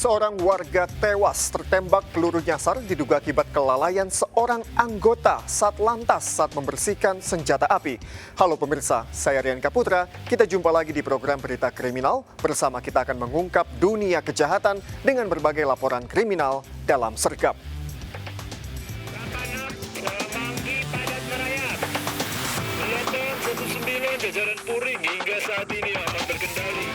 Seorang warga tewas tertembak peluru nyasar diduga akibat kelalaian seorang anggota Satlantas saat membersihkan senjata api. Halo pemirsa, saya Rian Kaputra. Kita jumpa lagi di program Berita Kriminal. Bersama kita akan mengungkap dunia kejahatan dengan berbagai laporan kriminal dalam sergap. Jajaran Puring hingga saat ini aman terkendali.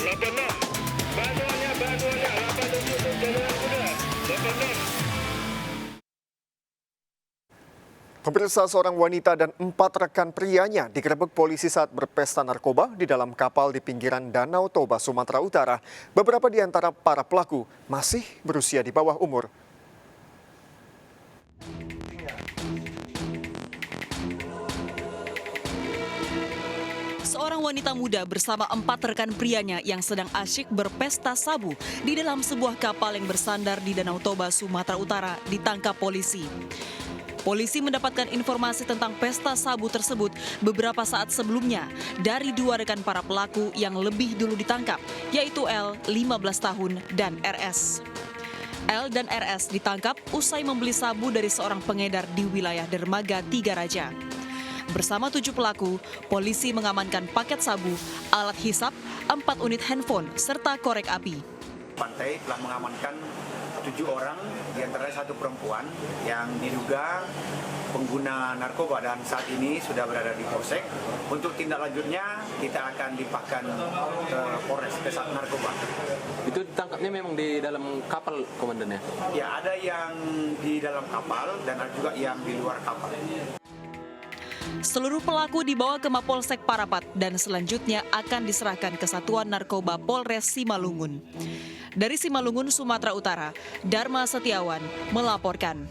86 Banuanya 87 untuk jalan muda 86. Pemirsa, seorang wanita dan 4 rekan prianya digerebek polisi saat berpesta narkoba di dalam kapal di pinggiran Danau Toba, Sumatera Utara. Beberapa di antara para pelaku masih berusia di bawah umur. Seorang wanita muda bersama 4 rekan prianya yang sedang asyik berpesta sabu di dalam sebuah kapal yang bersandar di Danau Toba, Sumatera Utara ditangkap polisi. Polisi mendapatkan informasi tentang pesta sabu tersebut beberapa saat sebelumnya dari 2 rekan para pelaku yang lebih dulu ditangkap, yaitu L, 15 tahun, dan RS. L dan RS ditangkap usai membeli sabu dari seorang pengedar di wilayah Dermaga Tiga Raja. Bersama 7 pelaku, polisi mengamankan paket sabu, alat hisap, 4 unit handphone, serta korek api. Pantai telah mengamankan 7 orang, diantaranya 1 perempuan yang diduga pengguna narkoba dan saat ini sudah berada di Polsek. Untuk tindak lanjutnya kita akan limpahkan ke Polres Kesat Narkoba. Itu ditangkapnya memang di dalam kapal, komandannya? Ya, ada yang di dalam kapal dan ada juga yang di luar kapal. Seluruh pelaku dibawa ke Mapolsek Parapat dan selanjutnya akan diserahkan ke Satuan Narkoba Polres Simalungun. Dari Simalungun, Sumatera Utara, Dharma Setiawan melaporkan.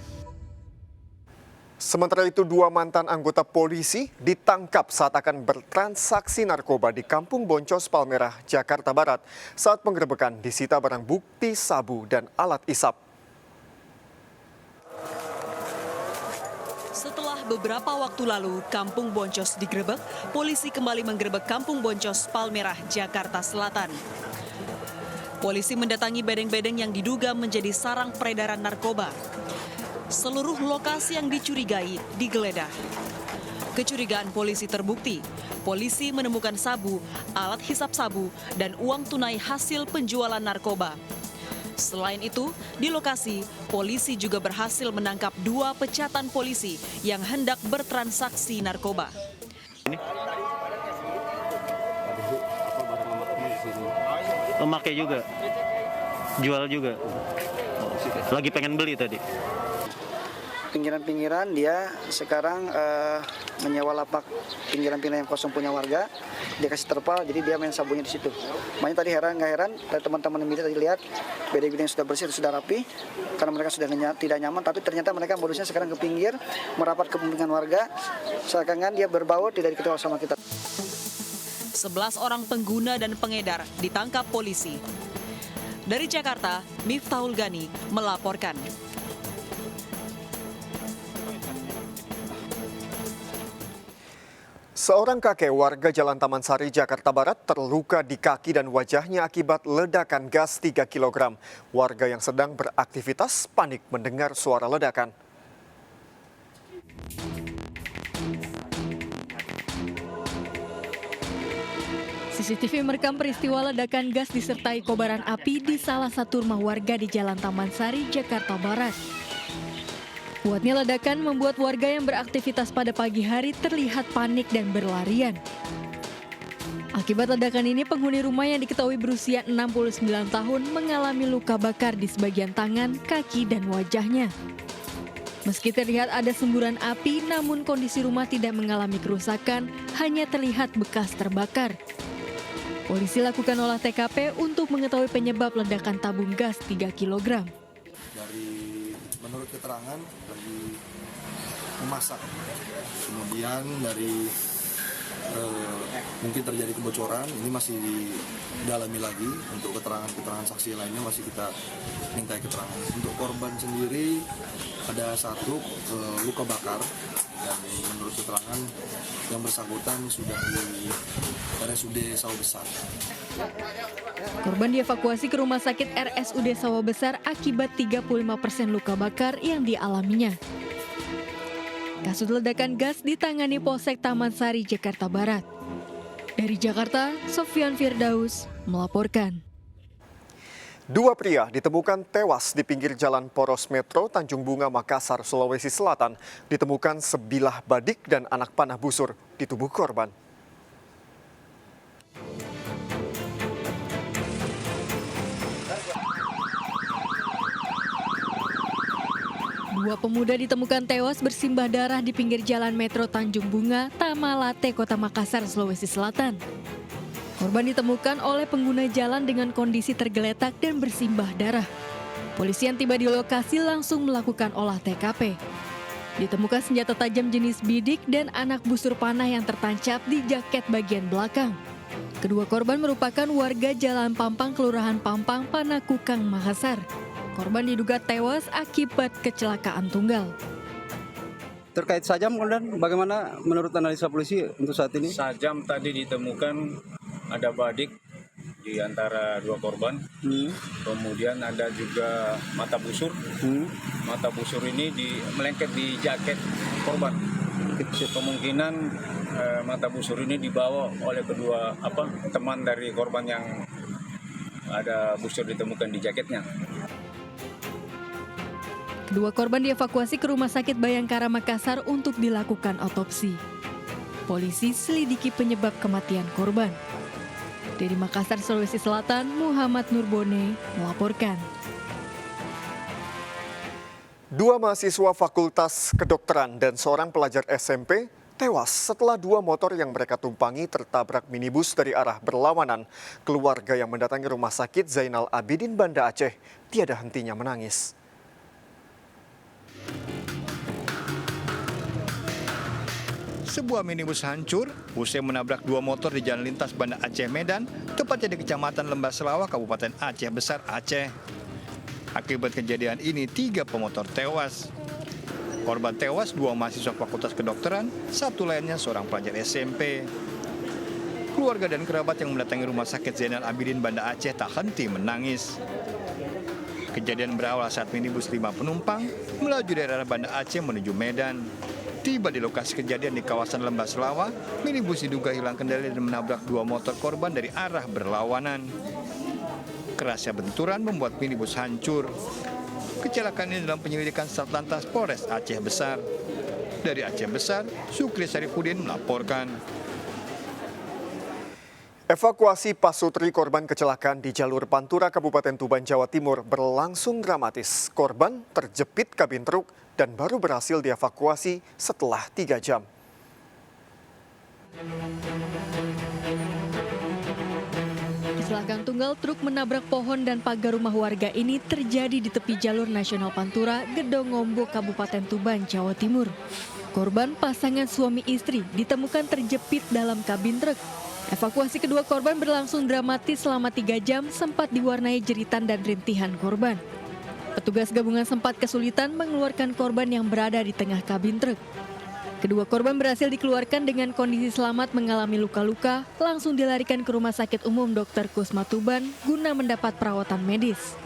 Sementara itu, 2 mantan anggota polisi ditangkap saat akan bertransaksi narkoba di Kampung Boncos, Palmerah, Jakarta Barat. Saat penggerebekan disita barang bukti sabu dan alat isap. Setelah beberapa waktu lalu Kampung Boncos digerebek, polisi kembali menggerebek Kampung Boncos, Palmerah, Jakarta Selatan. Polisi mendatangi bedeng-bedeng yang diduga menjadi sarang peredaran narkoba. Seluruh lokasi yang dicurigai digeledah. Kecurigaan polisi terbukti. Polisi menemukan sabu, alat hisap sabu, dan uang tunai hasil penjualan narkoba. Selain itu, di lokasi, polisi juga berhasil menangkap 2 pecatan polisi yang hendak bertransaksi narkoba. Memakai juga, jual juga. Lagi pengen beli tadi. Pinggiran-pinggiran dia sekarang menyewa lapak pinggiran-pinggiran yang kosong punya warga, dia kasih terpal, jadi dia main sabunya di situ. Makanya tadi nggak heran dari teman-teman yang tadi lihat bedeng-bedeng sudah bersih, sudah rapi, karena mereka sudah tidak nyaman, tapi ternyata mereka modusnya sekarang ke pinggir, merapat ke pemukiman warga, seakan-akan dia berbau tidak diketahui sama kita. 11 orang pengguna dan pengedar ditangkap polisi. Dari Jakarta, Miftahul Gani melaporkan. Seorang kakek warga Jalan Taman Sari, Jakarta Barat terluka di kaki dan wajahnya akibat ledakan gas 3 kg. Warga yang sedang beraktivitas panik mendengar suara ledakan. CCTV merekam peristiwa ledakan gas disertai kobaran api di salah satu rumah warga di Jalan Taman Sari, Jakarta Barat. Kuatnya ledakan membuat warga yang beraktivitas pada pagi hari terlihat panik dan berlarian. Akibat ledakan ini, penghuni rumah yang diketahui berusia 69 tahun mengalami luka bakar di sebagian tangan, kaki, dan wajahnya. Meski terlihat ada semburan api, namun kondisi rumah tidak mengalami kerusakan, hanya terlihat bekas terbakar. Polisi lakukan olah TKP untuk mengetahui penyebab ledakan tabung gas 3 kg. Menurut keterangan lagi memasak, kemudian dari mungkin terjadi kebocoran, ini masih didalami lagi. Untuk keterangan saksi lainnya masih kita minta keterangan. Untuk korban sendiri ada 1 luka bakar dan menurut keterangan yang bersangkutan sudah di RSUD Sawah Besar. Korban dievakuasi ke rumah sakit RSUD Sawah Besar akibat 35% luka bakar yang dialaminya. Kasus ledakan gas ditangani Polsek Taman Sari, Jakarta Barat. Dari Jakarta, Sofyan Firdaus melaporkan. Dua pria ditemukan tewas di pinggir jalan Poros Metro Tanjung Bunga, Makassar, Sulawesi Selatan. Ditemukan sebilah badik dan anak panah busur di tubuh korban. Dua pemuda ditemukan tewas bersimbah darah di pinggir jalan Metro Tanjung Bunga, Tamalate, Kota Makassar, Sulawesi Selatan. Korban ditemukan oleh pengguna jalan dengan kondisi tergeletak dan bersimbah darah. Polisi yang tiba di lokasi langsung melakukan olah TKP. Ditemukan senjata tajam jenis bidik dan anak busur panah yang tertancap di jaket bagian belakang. Kedua korban merupakan warga Jalan Pampang, Kelurahan Pampang, Panakukang, Makassar. Korban diduga tewas akibat kecelakaan tunggal. Terkait Sajam, Komandan, bagaimana menurut analisa polisi untuk saat ini? Sajam tadi ditemukan ada badik di antara dua korban. Kemudian ada juga mata busur. Mata busur ini melengket di jaket korban. Kemungkinan mata busur ini dibawa oleh kedua teman dari korban yang ada busur ditemukan di jaketnya. Kedua korban dievakuasi ke Rumah Sakit Bayangkara Makassar untuk dilakukan otopsi. Polisi selidiki penyebab kematian korban. Dari Makassar, Sulawesi Selatan, Muhammad Nurbone melaporkan. Dua mahasiswa Fakultas Kedokteran dan seorang pelajar SMP tewas setelah dua motor yang mereka tumpangi tertabrak minibus dari arah berlawanan. Keluarga yang mendatangi Rumah Sakit Zainal Abidin, Banda Aceh tiada hentinya menangis. Sebuah minibus hancur usai menabrak dua motor di jalan lintas Banda Aceh Medan, tepatnya di Kecamatan Lembah Selawah, Kabupaten Aceh Besar, Aceh. Akibat kejadian ini, 3 pemotor tewas. Korban tewas 2 mahasiswa Fakultas Kedokteran, satu lainnya seorang pelajar SMP. Keluarga dan kerabat yang mendatangi Rumah Sakit Zainal Abidin, Banda Aceh tak henti menangis. Kejadian berawal saat minibus 5 penumpang melaju dari arah Banda Aceh menuju Medan. Tiba di lokasi kejadian di kawasan Lembah Selawah, minibus diduga hilang kendali dan menabrak 2 motor korban dari arah berlawanan. Kerasnya benturan membuat minibus hancur. Kecelakaan ini dalam penyelidikan Satlantas Polres Aceh Besar. Dari Aceh Besar, Sukri Sarifudin melaporkan. Evakuasi pasutri korban kecelakaan di jalur Pantura, Kabupaten Tuban, Jawa Timur berlangsung dramatis. Korban terjepit kabin truk dan baru berhasil dievakuasi setelah 3 jam. Kecelakaan tunggal truk menabrak pohon dan pagar rumah warga ini terjadi di tepi jalur nasional Pantura, Gedongombo, Kabupaten Tuban, Jawa Timur. Korban pasangan suami istri ditemukan terjepit dalam kabin truk. Evakuasi kedua korban berlangsung dramatis selama 3 jam, sempat diwarnai jeritan dan rintihan korban. Petugas gabungan sempat kesulitan mengeluarkan korban yang berada di tengah kabin truk. Kedua korban berhasil dikeluarkan dengan kondisi selamat mengalami luka-luka, langsung dilarikan ke Rumah Sakit Umum Dr. Kusma Tuban guna mendapat perawatan medis.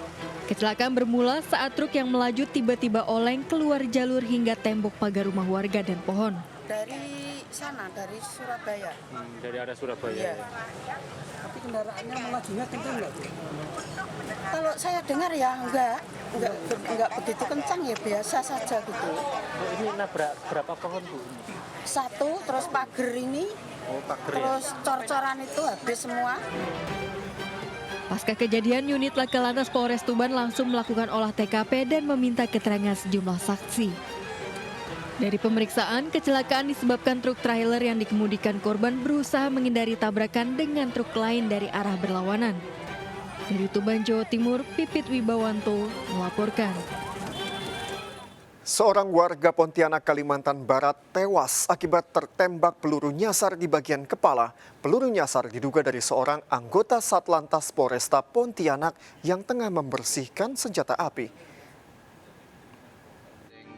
Kecelakaan bermula saat truk yang melaju tiba-tiba oleng keluar jalur hingga tembok pagar rumah warga dan pohon. Dari sana, dari Surabaya. Dari arah Surabaya. Iya. Tapi kendaraannya melajunya kencang nggak? Kalau saya dengar ya enggak begitu kencang ya, biasa saja gitu. Oh, ini nabrak berapa pohon, Bu? 1, terus pagar ini, terus cor-coran itu habis semua. Pasca kejadian, unit Laka Lantas Polres Tuban langsung melakukan olah TKP dan meminta keterangan sejumlah saksi. Dari pemeriksaan, kecelakaan disebabkan truk trailer yang dikemudikan korban berusaha menghindari tabrakan dengan truk lain dari arah berlawanan. Dari Tuban, Jawa Timur, Pipit Wibawanto melaporkan. Seorang warga Pontianak, Kalimantan Barat tewas akibat tertembak peluru nyasar di bagian kepala. Peluru nyasar diduga dari seorang anggota Satlantas Polresta Pontianak yang tengah membersihkan senjata api.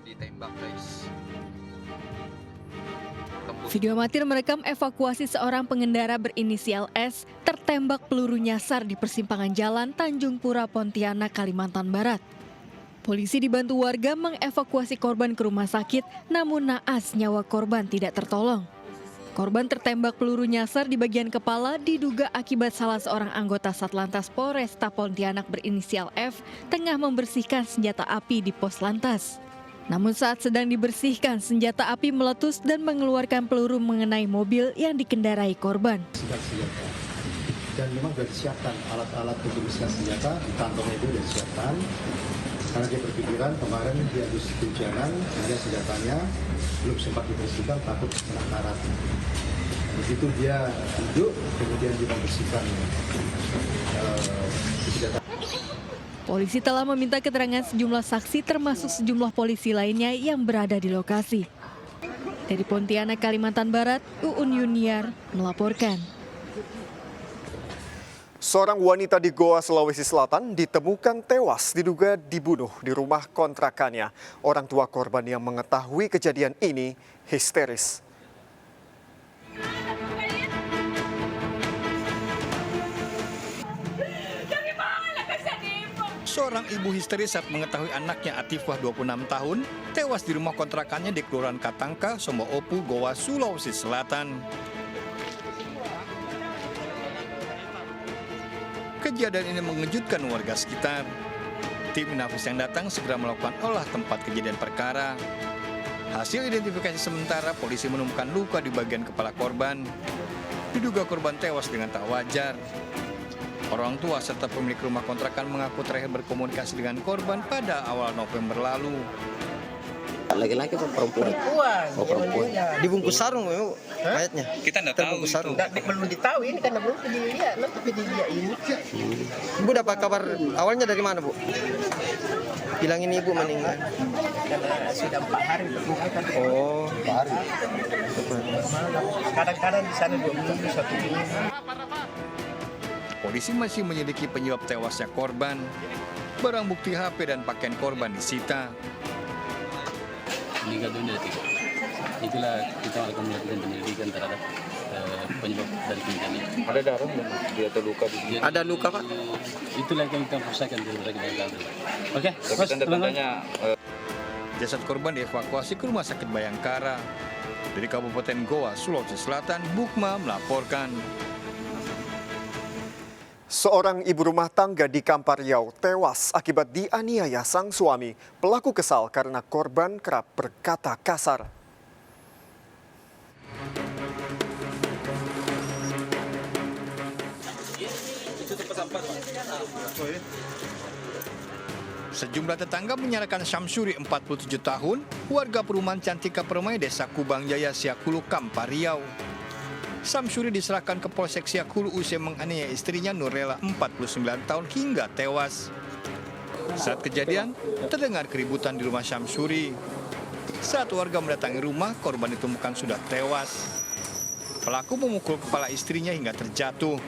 Ditembak, guys. Video amatir merekam evakuasi seorang pengendara berinisial S tertembak peluru nyasar di persimpangan jalan Tanjung Pura, Pontianak, Kalimantan Barat. Polisi dibantu warga mengevakuasi korban ke rumah sakit, namun naas nyawa korban tidak tertolong. Korban tertembak peluru nyasar di bagian kepala diduga akibat salah seorang anggota Satlantas Polresta Pontianak berinisial F tengah membersihkan senjata api di pos lantas. Namun saat sedang dibersihkan, senjata api meletus dan mengeluarkan peluru mengenai mobil yang dikendarai korban. Dan memang sudah disiapkan alat-alat untuk membersihkan senjata, di kantongnya itu sudah disiapkan. Karena dia berpikiran kemarin dia habis hujanan, sehingga senjatanya belum sempat dibersihkan, takut kena karat. Begitu dia duduk, kemudian dia membersihkan senjata. Polisi telah meminta keterangan sejumlah saksi termasuk sejumlah polisi lainnya yang berada di lokasi. Dari Pontianak, Kalimantan Barat, Uun Yuniar melaporkan. Seorang wanita di Goa, Sulawesi Selatan ditemukan tewas diduga dibunuh di rumah kontrakannya. Orang tua korban yang mengetahui kejadian ini histeris. Seorang ibu histeris saat mengetahui anaknya Atifah 26 tahun tewas di rumah kontrakannya di Kelurahan Katangka, Somoopu, Goa, Sulawesi Selatan. Kejadian ini mengejutkan warga sekitar. Tim Inafis yang datang segera melakukan olah tempat kejadian perkara. Hasil identifikasi sementara, polisi menemukan luka di bagian kepala korban. Diduga korban tewas dengan tak wajar. Orang tua serta pemilik rumah kontrakan mengaku terakhir berkomunikasi dengan korban pada awal November lalu. Laki-laki atau perempuan? Oh, perempuan. Dibungkus sarung memang mayatnya. Kita tidak tahu. Sarung. Belum ditahu ini karena belum dilihat, tapi dia ini. Ibu dapat kabar awalnya dari mana, Bu? Bilang ini ibu meninggal. Karena sudah 4 hari berbuka. Oh, 4 hari. Kadang-kadang di sana 2 minggu, 1 minggu. Polisi masih menyelidiki penyebab tewasnya korban. Barang bukti HP dan pakaian korban disita. Meninggal dunia tidak. Itulah kita akan melakukan penyelidikan terhadap penyebab dari kematian ini. Ada darah dia terluka di sini. Ada luka, Pak? Itulah yang kita periksakan di bagian. Oke. Tanda-tandanya jasad korban dievakuasi ke Rumah Sakit Bayangkara. Dari Kabupaten Goa, Sulawesi Selatan, Bukma melaporkan. Seorang ibu rumah tangga di Kampar Riau tewas akibat dianiaya sang suami. Pelaku kesal karena korban kerap berkata kasar. Sejumlah tetangga menyalakan Syamsuri 47 tahun, warga perumahan Cantika Permai, Desa Kubang Jaya, Siakulu, Kampar Riau. Syamsuri diserahkan ke Polsek Siakulu usai menganiaya istrinya Nurlela 49 tahun hingga tewas. Saat kejadian, terdengar keributan di rumah Syamsuri. Saat warga mendatangi rumah, korban ditemukan sudah tewas. Pelaku memukul kepala istrinya hingga terjatuh.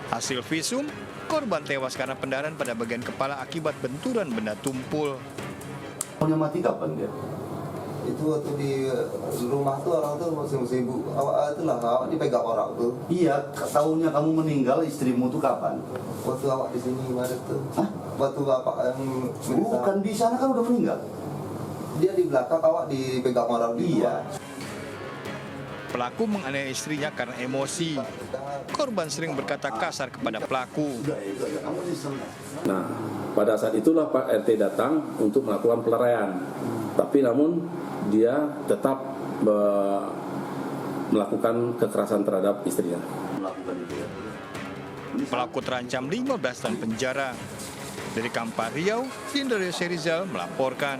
Hasil visum, korban tewas karena pendarahan pada bagian kepala akibat benturan benda tumpul. Punya mati kapan dia? Itu waktu di rumah tuh orang tuh masih ibu awak dipegang orang tuh. Iya, tahunnya kamu meninggal istrimu tuh kapan? Waktu awak di sini Maret tuh. Hah? Waktu bapak yang bukan di sana kan udah meninggal. Dia di belakang, awak dipegang orang dia. Pelaku menganiaya istrinya karena emosi. Korban sering berkata kasar kepada pelaku. Nah, pada saat itulah Pak RT datang untuk melakukan pelarian. Tapi namun dia tetap melakukan kekerasan terhadap istrinya. Pelaku terancam 15 tahun penjara. Dari Kampar Riau, Indra Serizal melaporkan.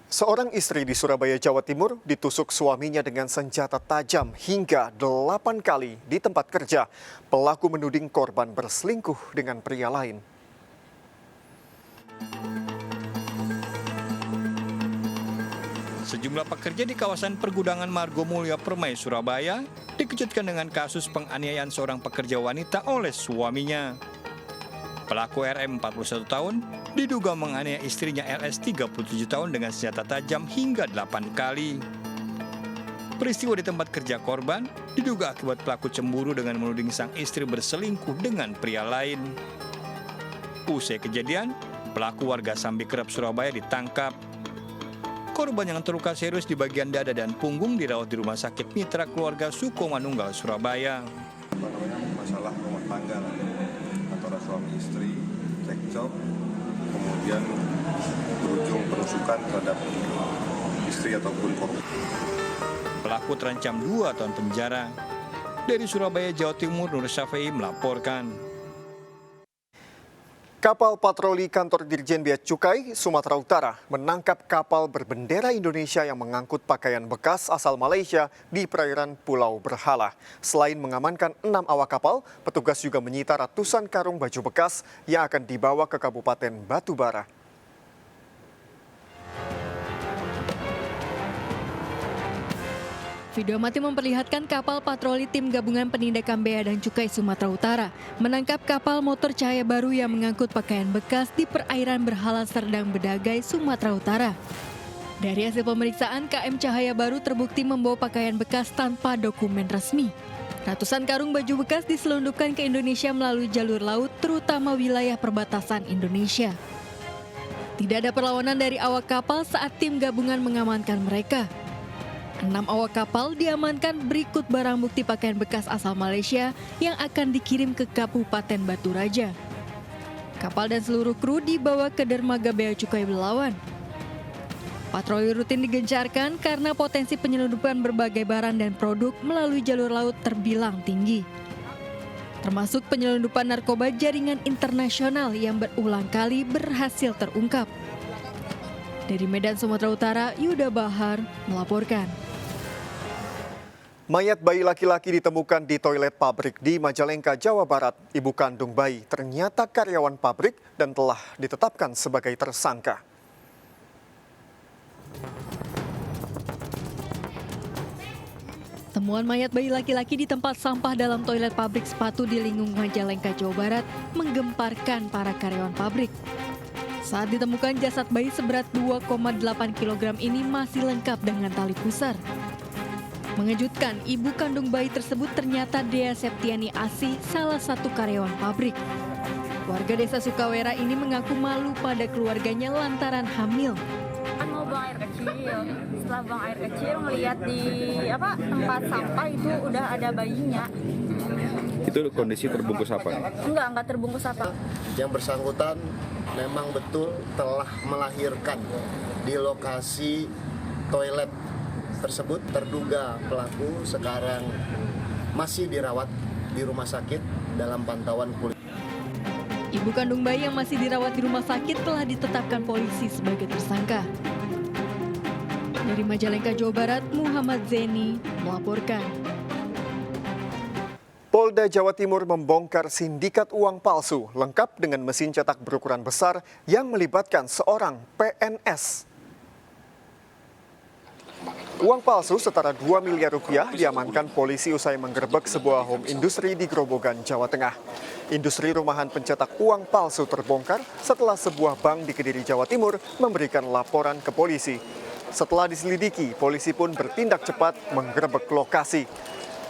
Seorang istri di Surabaya, Jawa Timur ditusuk suaminya dengan senjata tajam hingga 8 kali di tempat kerja. Pelaku menuding korban berselingkuh dengan pria lain. Sejumlah pekerja di kawasan pergudangan Margomulya Permai, Surabaya dikejutkan dengan kasus penganiayaan seorang pekerja wanita oleh suaminya. Pelaku RM 41 tahun diduga menganiaya istrinya LS 37 tahun dengan senjata tajam hingga 8 kali. Peristiwa di tempat kerja korban diduga akibat pelaku cemburu dengan menuding sang istri berselingkuh dengan pria lain. Usai kejadian, pelaku warga Sambi Kerep, Surabaya ditangkap. Korban yang terluka serius di bagian dada dan punggung dirawat di Rumah Sakit Mitra Keluarga Sukomanunggal, Surabaya. Masalah rumah tangga antara suami istri, cekcok, kemudian berujung penusukan terhadap istri ataupun korban. Pelaku terancam 2 tahun penjara. Dari Surabaya, Jawa Timur, Nur Syafei melaporkan. Kapal patroli kantor Dirjen Bea Cukai Sumatera Utara menangkap kapal berbendera Indonesia yang mengangkut pakaian bekas asal Malaysia di perairan Pulau Berhala. Selain mengamankan 6 awak kapal, petugas juga menyita ratusan karung baju bekas yang akan dibawa ke Kabupaten Batubara. Video amatir memperlihatkan kapal patroli tim gabungan penindakan bea dan cukai Sumatera Utara menangkap kapal motor cahaya baru yang mengangkut pakaian bekas di perairan Berhala Serdang Bedagai, Sumatera Utara. Dari hasil pemeriksaan, KM Cahaya Baru terbukti membawa pakaian bekas tanpa dokumen resmi. Ratusan karung baju bekas diselundupkan ke Indonesia melalui jalur laut, terutama wilayah perbatasan Indonesia. Tidak ada perlawanan dari awak kapal saat tim gabungan mengamankan mereka. 6 awak kapal diamankan berikut barang bukti pakaian bekas asal Malaysia yang akan dikirim ke Kabupaten Batu Raja. Kapal dan seluruh kru dibawa ke dermaga Bea Cukai Belawan. Patroli rutin digencarkan karena potensi penyelundupan berbagai barang dan produk melalui jalur laut terbilang tinggi. Termasuk penyelundupan narkoba jaringan internasional yang berulang kali berhasil terungkap. Dari Medan, Sumatera Utara, Yuda Bahar melaporkan. Mayat bayi laki-laki ditemukan di toilet pabrik di Majalengka, Jawa Barat. Ibu kandung bayi ternyata karyawan pabrik dan telah ditetapkan sebagai tersangka. Temuan mayat bayi laki-laki di tempat sampah dalam toilet pabrik sepatu di Lingung, Majalengka, Jawa Barat menggemparkan para karyawan pabrik. Saat ditemukan, jasad bayi seberat 2,8 kg ini masih lengkap dengan tali pusar. Mengejutkan, ibu kandung bayi tersebut ternyata Dea Septiani Asi, salah satu karyawan pabrik. Warga desa Sukawera ini mengaku malu pada keluarganya lantaran hamil. Mau buang air kecil, setelah buang air kecil melihat di tempat sampah itu udah ada bayinya. Itu kondisi terbungkus apa? Enggak terbungkus apa. Yang bersangkutan memang betul telah melahirkan di lokasi toilet tersebut. Terduga pelaku sekarang masih dirawat di rumah sakit dalam pantauan polisi. Ibu kandung bayi yang masih dirawat di rumah sakit telah ditetapkan polisi sebagai tersangka. Dari Majalengka, Jawa Barat, Muhammad Zeni melaporkan. Polda Jawa Timur membongkar sindikat uang palsu lengkap dengan mesin cetak berukuran besar yang melibatkan seorang PNS. Uang palsu setara 2 miliar rupiah diamankan polisi usai menggerebek sebuah home industri di Grobogan, Jawa Tengah. Industri rumahan pencetak uang palsu terbongkar setelah sebuah bank di Kediri, Jawa Timur memberikan laporan ke polisi. Setelah diselidiki, polisi pun bertindak cepat menggerebek lokasi.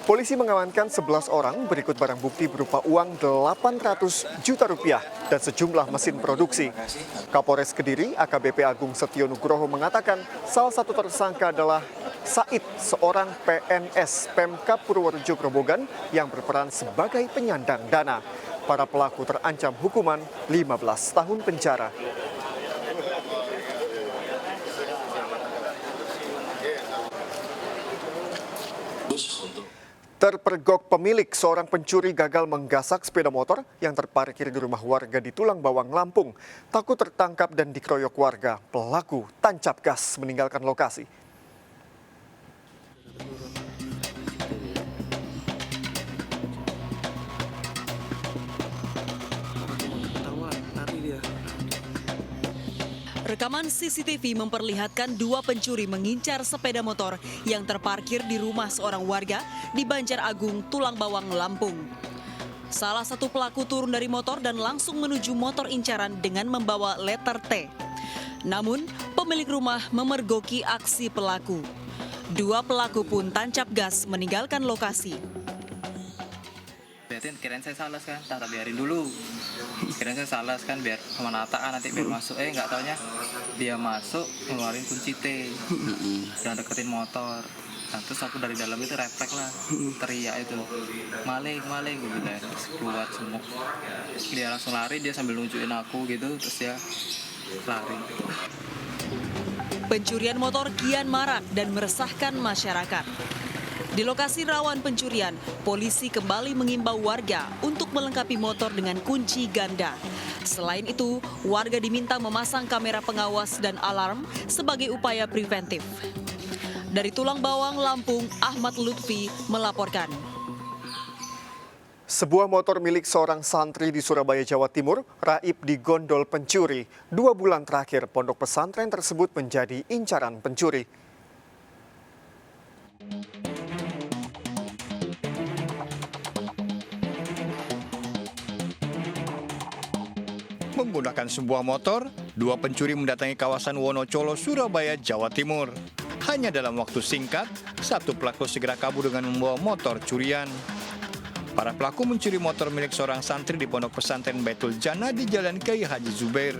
Polisi mengamankan 11 orang berikut barang bukti berupa uang 800 juta rupiah dan sejumlah mesin produksi. Kapolres Kediri, AKBP Agung Setio Nugroho mengatakan salah satu tersangka adalah Said, seorang PNS Pemkab Purworejo Grobogan yang berperan sebagai penyandang dana. Para pelaku terancam hukuman 15 tahun penjara. Terpergok pemilik, seorang pencuri gagal menggasak sepeda motor yang terparkir di rumah warga di Tulang Bawang, Lampung. Takut tertangkap dan dikeroyok warga, pelaku tancap gas meninggalkan lokasi. Rekaman CCTV memperlihatkan 2 pencuri mengincar sepeda motor yang terparkir di rumah seorang warga di Banjar Agung, Tulang Bawang, Lampung. Salah satu pelaku turun dari motor dan langsung menuju motor incaran dengan membawa letter T. Namun, pemilik rumah memergoki aksi pelaku. Dua pelaku pun tancap gas meninggalkan lokasi. Kirain saya salah kan, tak biarin dulu. Kirain saya salah kan, biar pemanataan nanti biar masuk. Nggak taunya dia masuk ngeluarin kunci T dan deketin motor. Nah, terus aku dari dalam itu refleks lah, teriak itu, maling, gue bilang, keluar semua. Dia langsung lari, dia sambil nunjukin aku gitu, terus dia lari. Pencurian motor kian marak dan meresahkan masyarakat. Di lokasi rawan pencurian, polisi kembali mengimbau warga untuk melengkapi motor dengan kunci ganda. Selain itu, warga diminta memasang kamera pengawas dan alarm sebagai upaya preventif. Dari Tulang Bawang, Lampung, Ahmad Lutfi melaporkan. Sebuah motor milik seorang santri di Surabaya, Jawa Timur, raib di gondol pencuri. 2 bulan terakhir, pondok pesantren tersebut menjadi incaran pencuri. Menggunakan sebuah motor, 2 pencuri mendatangi kawasan Wonocolo, Surabaya, Jawa Timur. Hanya dalam waktu singkat, 1 pelaku segera kabur dengan membawa motor curian. Para pelaku mencuri motor milik seorang santri di pondok pesantren Baitul Jannah di Jalan Kiai Haji Zubair.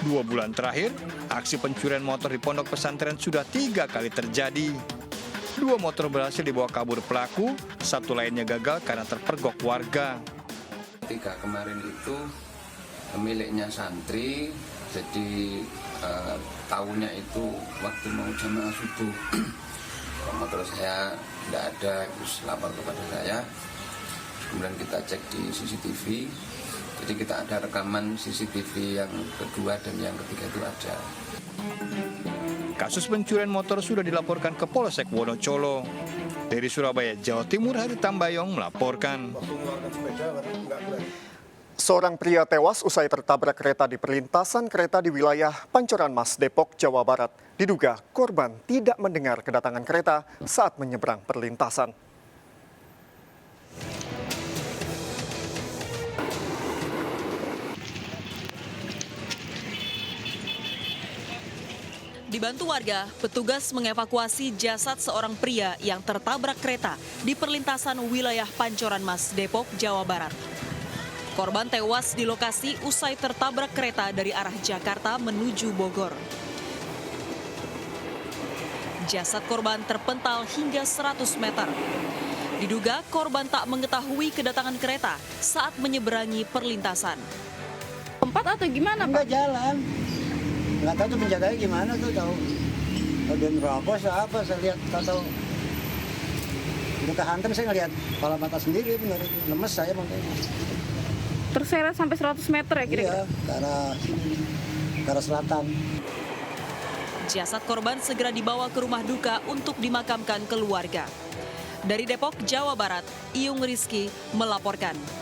2 bulan terakhir, aksi pencurian motor di pondok pesantren sudah 3 kali terjadi. 2 motor berhasil dibawa kabur pelaku, 1 lainnya gagal karena terpergok warga. 3 kemarin itu miliknya santri, jadi tahunya itu waktu mau jamaah subuh. Motor saya tidak ada, terus lapor kepada saya. Kemudian kita cek di CCTV, jadi kita ada rekaman CCTV yang kedua dan yang ketiga itu ada. Kasus pencurian motor sudah dilaporkan ke Polsek Wonocolo. Dari Surabaya, Jawa Timur, Hari Tambayong melaporkan. Seorang pria tewas usai tertabrak kereta di perlintasan kereta di wilayah Pancoran Mas, Depok, Jawa Barat. Diduga korban tidak mendengar kedatangan kereta saat menyeberang perlintasan. Dibantu warga, petugas mengevakuasi jasad seorang pria yang tertabrak kereta di perlintasan wilayah Pancoran Mas, Depok, Jawa Barat. Korban tewas di lokasi usai tertabrak kereta dari arah Jakarta menuju Bogor. Jasad korban terpental hingga 100 meter. Diduga korban tak mengetahui kedatangan kereta saat menyeberangi perlintasan. Tempat atau gimana, Pak? Enggak jalan. Nggak tahu tuh penjaganya gimana tuh, tahu. Dia nerobos apa, saya lihat, tahu. Udah kehantam, saya ngeliat kepala mata sendiri, benar. Lemes saya makanya. Terseret sampai 100 meter ya kira-kira? Iya, ke arah selatan. Jasad korban segera dibawa ke rumah duka untuk dimakamkan keluarga. Dari Depok, Jawa Barat, Iyung Rizky melaporkan.